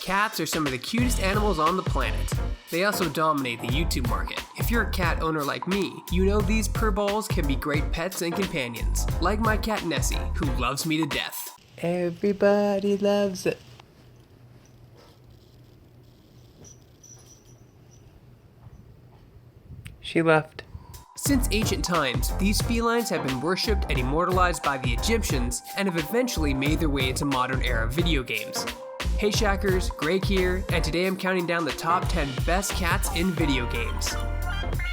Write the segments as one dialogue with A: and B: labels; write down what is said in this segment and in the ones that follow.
A: Cats are some of the cutest animals on the planet. They also dominate the YouTube market. If you're a cat owner like me, you know these purballs can be great pets and companions, like my cat Nessie, who loves me to death. Everybody loves it. She left. Since ancient times, these felines have been worshipped and immortalized by the Egyptians and have eventually made their way into modern era video games. Hey Shackers, Greg here, and today I'm counting down the top 10 best cats in video games.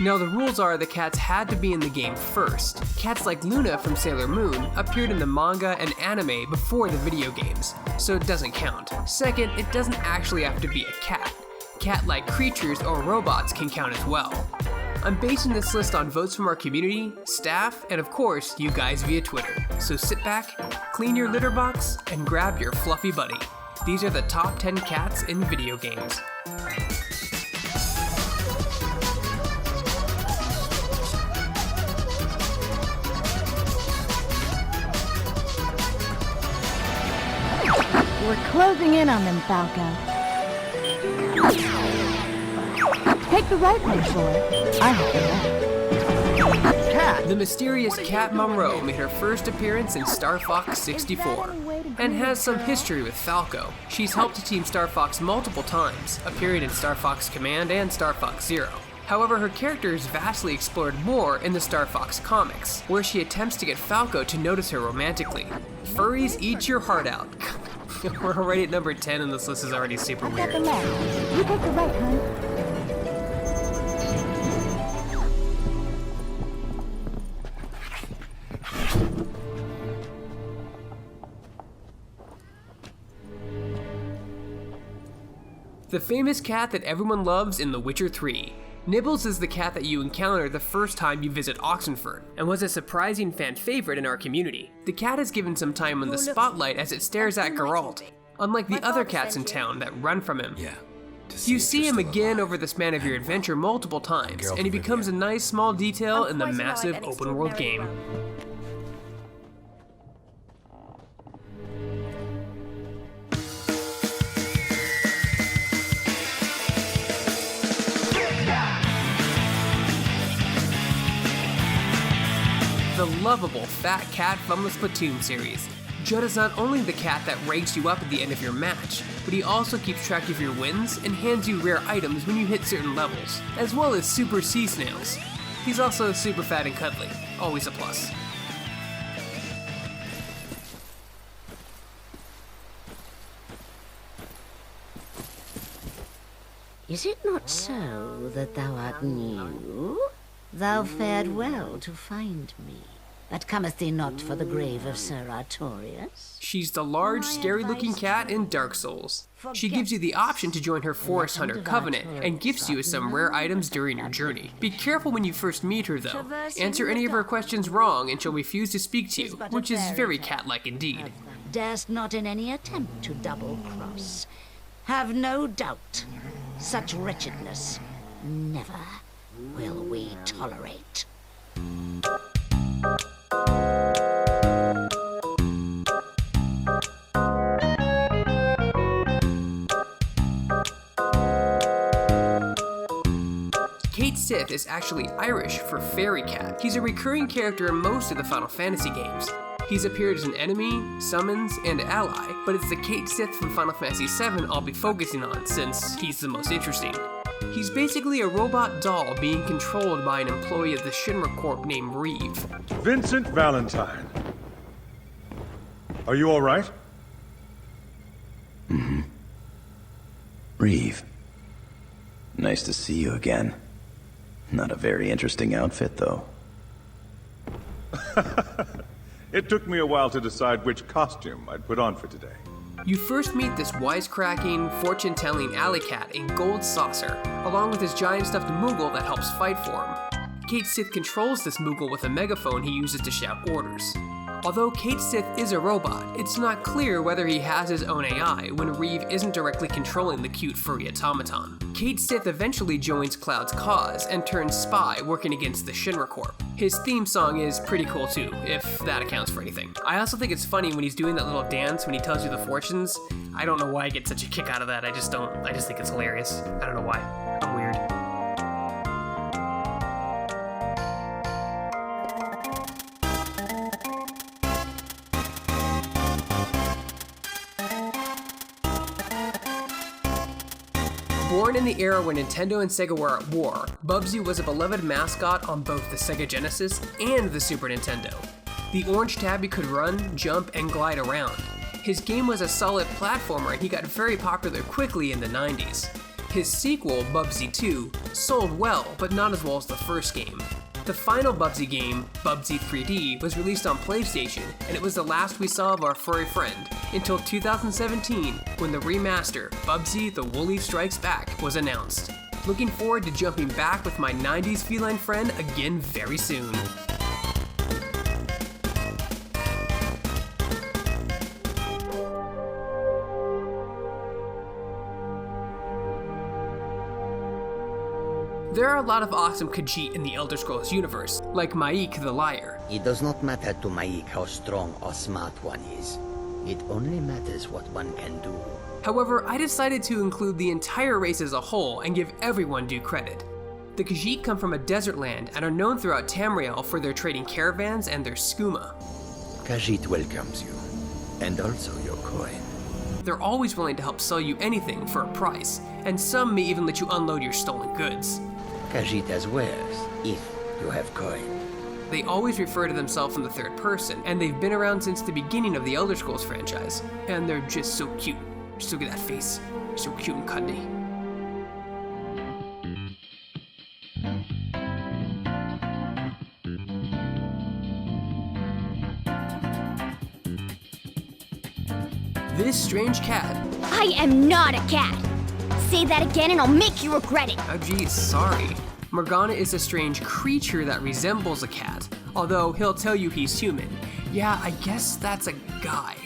A: Now the rules are the cats had to be in the game first. Cats like Luna from Sailor Moon appeared in the manga and anime before the video games, so it doesn't count. Second, it doesn't actually have to be a cat. Cat-like creatures or robots can count as well. I'm basing this list on votes from our community, staff, and of course, you guys via Twitter. So sit back, clean your litter box, and grab your fluffy buddy. These are the top 10 cats in video games.
B: We're closing in on them, Falco. Take the right one, boy. I have the left.
A: Katt, the mysterious Katt Monroe, made her first appearance in Star Fox 64 and has some history with Falco. She's helped Team Star Fox multiple times, appearing in Star Fox Command and Star Fox Zero. However, her character is vastly explored more in the Star Fox comics, where she attempts to get Falco to notice her romantically. Furries, eat your heart out. We're already at number 10 and this list is already super weird.
B: The left. You take the right, hon.
A: The famous cat that everyone loves in The Witcher 3. Nibbles is the cat that you encounter the first time you visit Oxenford, and was a surprising fan favorite in our community. The cat is given some time in the spotlight as it stares at Geralt, unlike the other cats in town that run from him. You see him again over the span of your adventure multiple times, and he becomes a nice small detail in the massive open world game. The lovable Fat Cat from the Splatoon series. Judd is not only the cat that ranks you up at the end of your match, but he also keeps track of your wins and hands you rare items when you hit certain levels, as well as super sea snails. He's also super fat and cuddly, always a plus.
C: Is it not so that thou art new? Thou fared well to find me. But cometh thee not for the grave of Sir Artorias?
A: She's the large, scary-looking cat in Dark Souls. She gives you the option to join her Forest Hunter Covenant, and gifts you with some rare items during your journey. Be careful when you first meet her, though. Answer any of her questions wrong, and she'll refuse to speak to you, which is very cat-like indeed.
C: Darest not in any attempt to double-cross. Have no doubt, such wretchedness never will we tolerate.
A: Cait Sith is actually Irish for fairy cat. He's a recurring character in most of the Final Fantasy games. He's appeared as an enemy, summons, and ally, but it's the Cait Sith from Final Fantasy VII I'll be focusing on since he's the most interesting. He's basically a robot doll being controlled by an employee of the Shinra Corp named Reeve.
D: Vincent Valentine. Are you all right?
E: Mm-hmm. Reeve. Nice to see you again. Not a very interesting outfit, though.
D: It took me a while to decide which costume I'd put on for today.
A: You first meet this wisecracking, fortune-telling alley cat in Gold Saucer, along with his giant stuffed Moogle that helps fight for him. Cait Sith controls this Moogle with a megaphone he uses to shout orders. Although Cait Sith is a robot, it's not clear whether he has his own AI when Reeve isn't directly controlling the cute furry automaton. Cait Sith eventually joins Cloud's cause and turns spy working against the Shinra Corp. His theme song is pretty cool too, if that accounts for anything. I also think it's funny when he's doing that little dance when he tells you the fortunes. I don't know why I get such a kick out of that, I just think it's hilarious. I don't know why. I'm weird. Born in the era when Nintendo and Sega were at war, Bubsy was a beloved mascot on both the Sega Genesis and the Super Nintendo. The orange tabby could run, jump, and glide around. His game was a solid platformer and he got very popular quickly in the 90s. His sequel, Bubsy 2, sold well, but not as well as the first game. The final Bubsy game, Bubsy 3D, was released on PlayStation, and it was the last we saw of our furry friend, until 2017, when the remaster, Bubsy the Woolly Strikes Back, was announced. Looking forward to jumping back with my 90s feline friend again very soon. There are a lot of awesome Khajiit in the Elder Scrolls universe, like Maik the Liar.
F: It does not matter to Maik how strong or smart one is. It only matters what one can do.
A: However, I decided to include the entire race as a whole and give everyone due credit. The Khajiit come from a desert land and are known throughout Tamriel for their trading caravans and their skooma.
F: Khajiit welcomes you, and also your coin.
A: They're always willing to help sell you anything for a price, and some may even let you unload your stolen goods.
F: Khajiit has wares, if you have coin.
A: They always refer to themselves in the third person, and they've been around since the beginning of the Elder Scrolls franchise. And they're just so cute. Just look at that face. They're so cute and cuddly. This strange cat.
G: I am not a cat. Say that again and I'll make you regret it.
A: Oh geez, sorry. Morgana is a strange creature that resembles a cat, although he'll tell you he's human. Yeah, I guess that's a guy.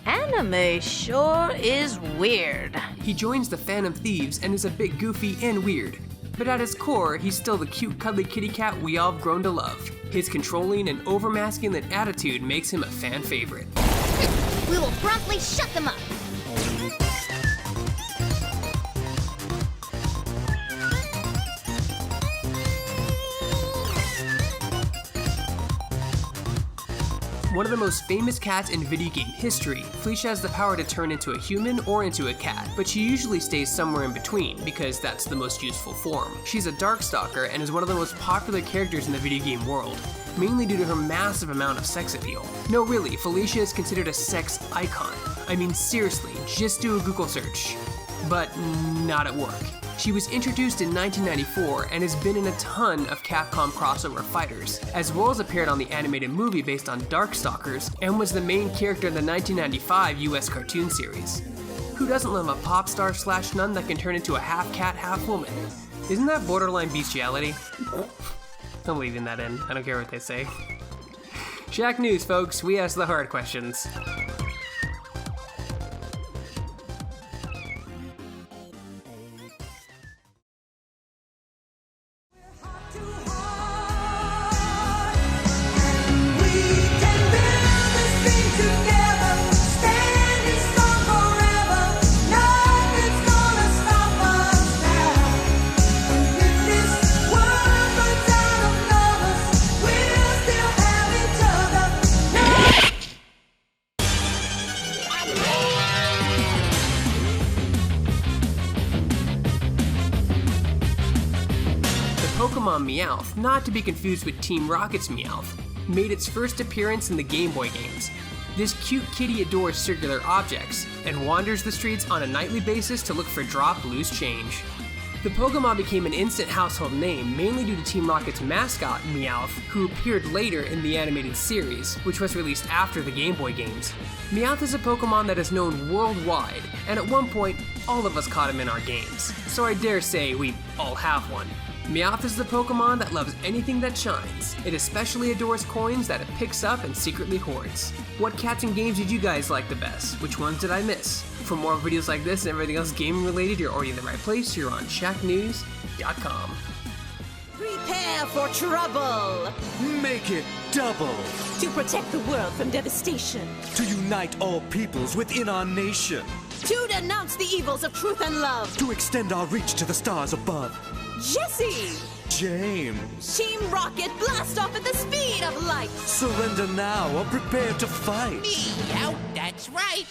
B: Anime sure is weird.
A: He joins the Phantom Thieves and is a bit goofy and weird. But at his core, he's still the cute, cuddly kitty cat we all have grown to love. His controlling and over-masculine attitude makes him a fan favorite.
G: We will promptly shut them up.
A: One of the most famous cats in video game history, Felicia has the power to turn into a human or into a cat, but she usually stays somewhere in between because that's the most useful form. She's a Darkstalker and is one of the most popular characters in the video game world, mainly due to her massive amount of sex appeal. No, really, Felicia is considered a sex icon. I mean, seriously, just do a Google search. But not at work. She was introduced in 1994 and has been in a ton of Capcom crossover fighters, as well as appeared on the animated movie based on Darkstalkers, and was the main character in the 1995 US cartoon series. Who doesn't love a pop star / nun that can turn into a half cat, half woman? Isn't that borderline bestiality? I'm leaving that in, I don't care what they say. Shacknews, folks, we ask the hard questions. Pokemon Meowth, not to be confused with Team Rocket's Meowth, made its first appearance in the Game Boy games. This cute kitty adores circular objects and wanders the streets on a nightly basis to look for drop loose change. The Pokemon became an instant household name mainly due to Team Rocket's mascot, Meowth, who appeared later in the animated series, which was released after the Game Boy games. Meowth is a Pokemon that is known worldwide, and at one point, all of us caught him in our games, so I dare say we all have one. Meowth is the Pokemon that loves anything that shines. It especially adores coins that it picks up and secretly hoards. What cats and games did you guys like the best? Which ones did I miss? For more videos like this and everything else gaming related, you're already in the right place. You're on Shacknews.com.
H: Prepare for trouble!
I: Make it double!
H: To protect the world from devastation.
I: To unite all peoples within our nation.
H: To denounce the evils of truth and love.
I: To extend our reach to the stars above.
H: Jesse!
I: James!
H: Team Rocket, blast off at the speed of light!
I: Surrender now or prepare to fight!
J: Meow, that's right!